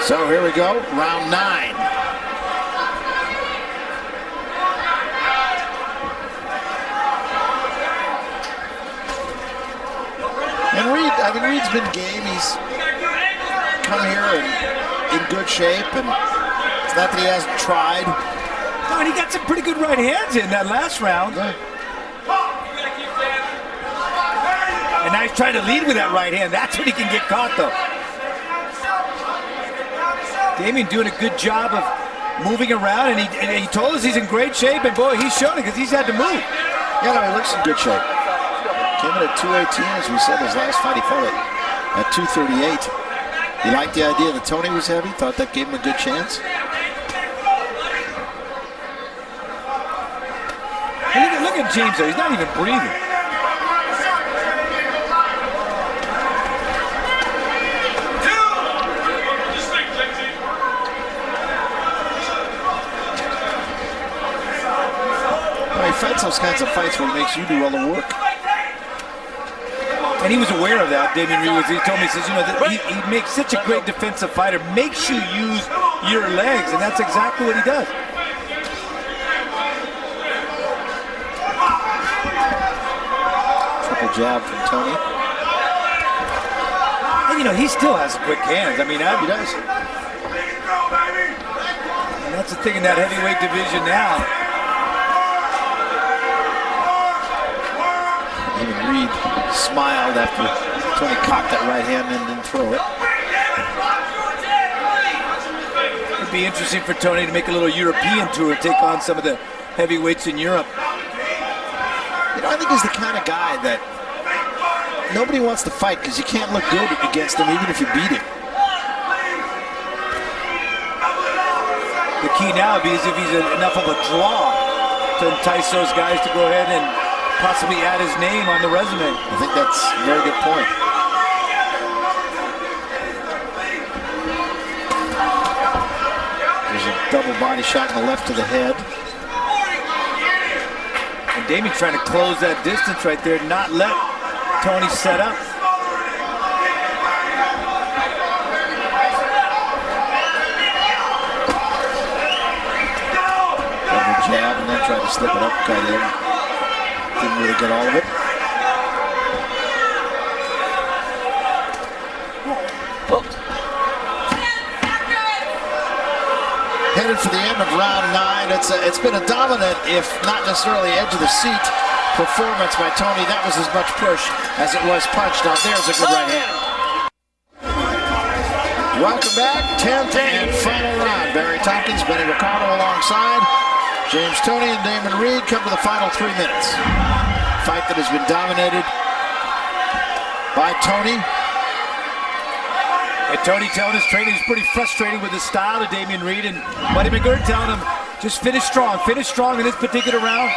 So here we go, round 9. And Reed, I think Reed's been game. He's come here in good shape, and it's not that he hasn't tried. No, and he got some pretty good right hands in that last round. Yeah. And now he's trying to lead with that right hand. That's when he can get caught, though. Damon doing a good job of moving around, and he told us he's in great shape, and boy, he's shown it because he's had to move. Yeah, no, he looks in good shape. Came in at 218, as we said, his last fight he fought at 238. You liked the idea that Toney was heavy? Thought that gave him a good chance? Hey, look at James, though. He's not even breathing. He fights those kinds of fights where he makes you do all the work. And he was aware of that, Damon Reed. He told me, he says, you know, that he makes such a great defensive fighter, makes you use your legs, and that's exactly what he does. Triple jab from Toney. And, you know, he still has quick hands. I mean, He does. And that's the thing in that heavyweight division now. Even Reed smiled after Toney cocked that right hand and didn't throw it. It'd be interesting for Toney to make a little European tour, take on some of the heavyweights in Europe. You know, I think he's the kind of guy that nobody wants to fight because you can't look good against him even if you beat him. The key now would be is if he's enough of a draw to entice those guys to go ahead and possibly add his name on the resume. I think that's a very good point. There's a double body shot in the left to the head. And Damon trying to close that distance right there, not let Toney set up. Double jab and then try to slip it up, cut in. Didn't really get all of it. Headed for the end of round 9. It's been a dominant, if not necessarily edge of the seat, performance by Toney. That was as much push as it was punch. Now there's a good right hand. Welcome back, 10th and final round. Barry Tompkins, Benny Ricardo alongside. James Toney and Damon Reed come to the final 3 minutes. Fight that has been dominated by Toney. And Toney telling his trainer he's pretty frustrated with his style of Damon Reed, and Buddy McGirt telling him just finish strong in this particular round.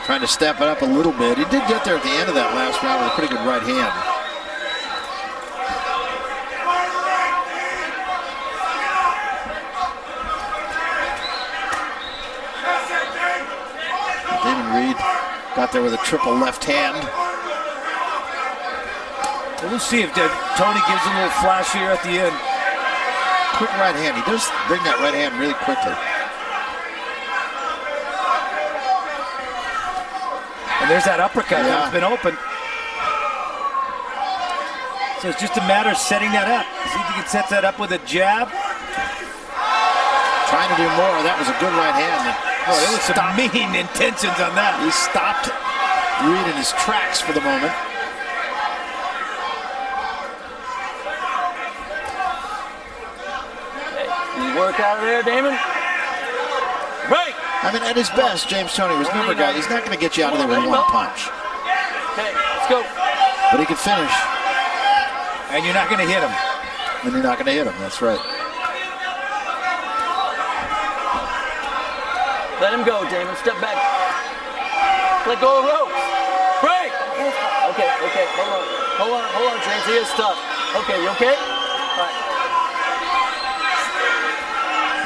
Trying to step it up a little bit. He did get there at the end of that last round with a pretty good right hand. Reed got there with a triple left hand. We'll see if Toney gives a little flash here at the end. Quick right hand. He does bring that right hand really quickly. And there's that uppercut that's been open. So it's just a matter of setting that up. See if he can set that up with a jab. Trying to do more. That was a good right hand. Oh, there was some mean intentions on that. He stopped Reed in his tracks for the moment. Hey, you work out of there, Damon? Right. I mean, at his best, James Toney was never a guy. He's not going to get you out of there with one punch. Okay, let's go. But he can finish. And you're not going to hit him. And you're not going to hit him. That's right. Let him go, Damon. Step back. Let go of ropes. Break. Okay. Hold on, James. He is tough. Okay, you okay? All right.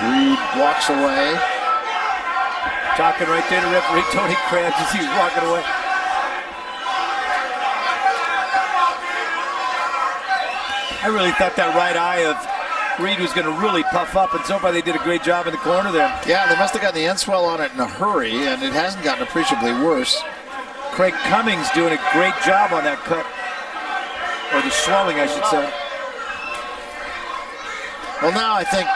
Reed walks away. Talking right there to referee Toney Krebs as he's walking away. I really thought that right eye of Reed was going to really puff up, and so far they did a great job in the corner there. Yeah, they must have gotten the end swell on it in a hurry, and it hasn't gotten appreciably worse. Craig Cummings doing a great job on that cut, or the swelling, I should say. Well, now I think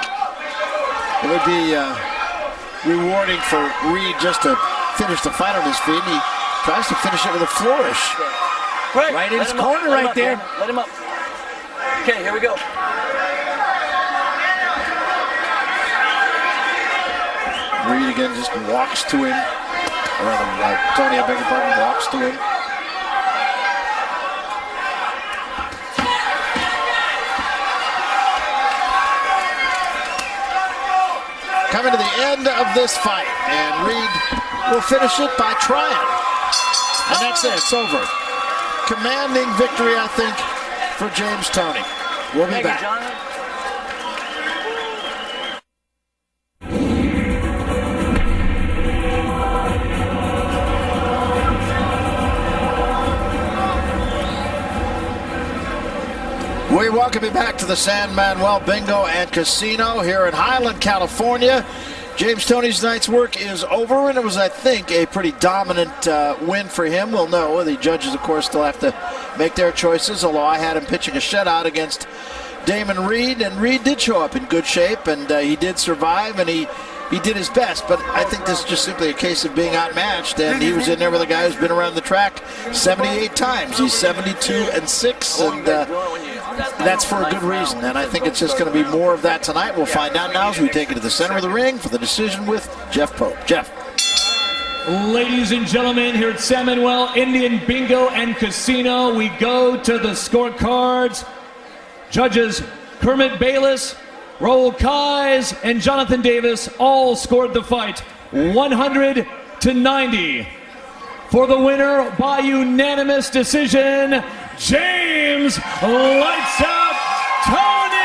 it would be rewarding for Reed just to finish the fight on his feet, and he tries to finish it with a flourish. Right in his corner right there. Let him up. Okay, here we go. Reed again just walks to him. Or rather, Toney, I beg your pardon, walks to him. Coming to the end of this fight, and Reed will finish it by trying. And that's it, it's over. Commanding victory, I think, for James Toney. We'll be back. We welcome you back to the San Manuel Bingo and Casino here in Highland, California. James Toney's night's work is over, and it was, I think, a pretty dominant win for him. We'll know. The judges, of course, still have to make their choices, although I had him pitching a shutout against Damon Reed, and Reed did show up in good shape, and he did survive, and he did his best. But I think this is just simply a case of being outmatched, and he was in there with a guy who's been around the track 78 times. He's 72-6, and that's for a good reason, and I think it's just going to be more of that tonight. We'll find out now as we take it to the center of the ring for the decision with Jeff Pope. Jeff. Ladies and gentlemen, here at San Manuel Indian Bingo and Casino, we go to the scorecards. Judges Kermit Bayless, Raul Kais, and Jonathan Davis all scored the fight 100-90. For the winner by unanimous decision, James Lights Out Toney!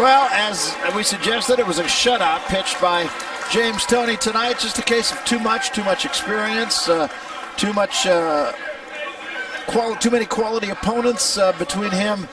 Well, as we suggested, it was a shutout pitched by James Toney tonight. Just a case of too much experience, too many quality opponents between him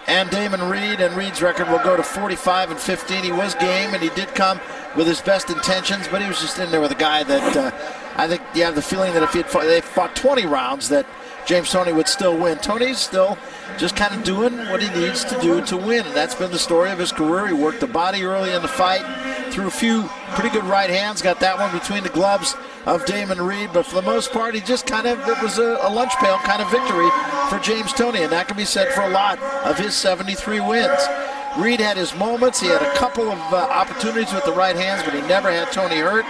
and Damon Reed, and Reed's record will go to 45-15. He was game, and he did come with his best intentions, but he was just in there with a guy that I think you have the feeling that if they fought 20 rounds, that James Toney would still win. Toney's still just kind of doing what he needs to do to win, and that's been the story of his career. He worked the body early in the fight, threw a few pretty good right hands, got that one between the gloves of Damon Reed, but for the most part, he just it was a lunch pail kind of victory for James Toney, and that can be said for a lot of his 73 wins. Reed had his moments. He had a couple of opportunities with the right hands, but he never had Toney hurt.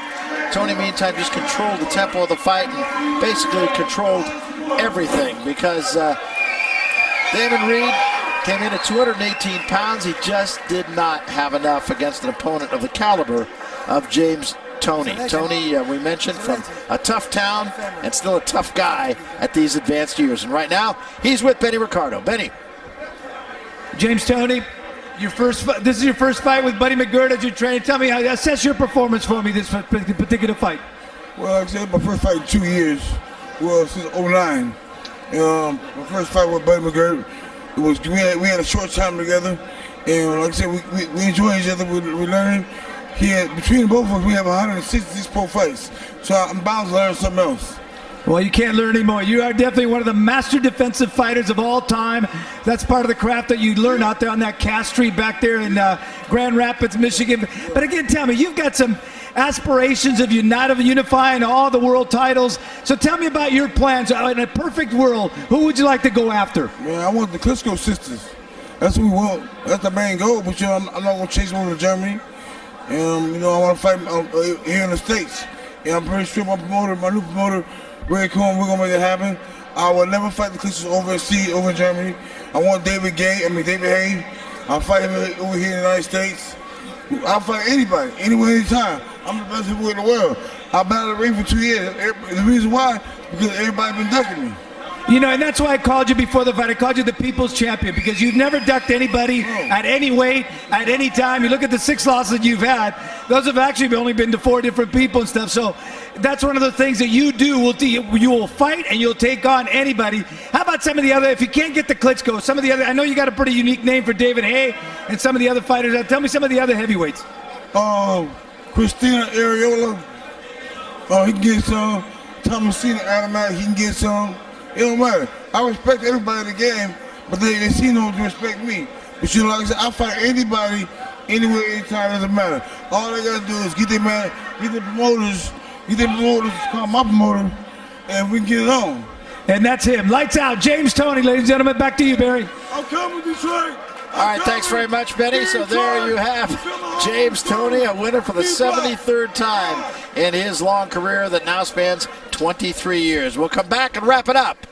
Toney, meantime, just controlled the tempo of the fight and basically controlled everything because Damon Reed came in at 218 pounds. He just did not have enough against an opponent of the caliber of James Toney. Toney, we mentioned, from a tough town and still a tough guy at these advanced years. And right now, he's with Benny Ricardo. Benny. James Toney, this is your first fight with Buddy McGirt as your trainer. Tell me, assess your performance for me this particular fight. Well, like I said, my first fight in 2 years. Well, since 09. My first fight with Buddy McGirt, we had a short time together, and like I said, we enjoy each other. We learn. Between both of us, we have 166 pro fights, so I'm bound to learn something else. Well, you can't learn anymore. You are definitely one of the master defensive fighters of all time. That's part of the craft that you learn out there on that Cass Street back there in Grand Rapids, Michigan. But again, tell me, you've got some aspirations of unifying all the world titles. So tell me about your plans. In a perfect world, who would you like to go after? Man, I want the Klitschko sisters. That's what we want. That's the main goal. But I'm not going to chase over to Germany. I want to fight here in the States. And I'm pretty sure my new promoter, Ray Cohen, we're going to make it happen. I will never fight the Klitschkos overseas, over in Germany. I want David Haye. I'll fight him over here in the United States. I'll fight anybody, anywhere, anytime. I'm the best heavyweight in the world. I've been out of the ring for 2 years. The reason why, because everybody's been ducking me. You know, and that's why I called you before the fight. I called you the people's champion because you've never ducked anybody at any weight, at any time. You look at the 6 losses you've had. Those have actually only been to 4 different people and stuff. So that's one of the things that you do. You will fight and you'll take on anybody. How about some of the other, if you can't get the Klitschko, some of the other, I know you got a pretty unique name for David Haye and some of the other fighters. Tell me some of the other heavyweights. Christina Areola. He can get some. Thomasina Automatic, he can get some. It don't matter. I respect everybody in the game, but they seem to respect me. But you know, like I said, I fight anybody, anywhere, anytime, doesn't matter. All they gotta do is get the promoters to call my promoter, and we can get it on. And that's him. Lights out. James Toney, ladies and gentlemen. Back to you, Barry. I'm coming, Detroit. All right, thanks very much, Benny. So there you have James Toney, a winner for the 73rd time in his long career that now spans 23 years. We'll come back and wrap it up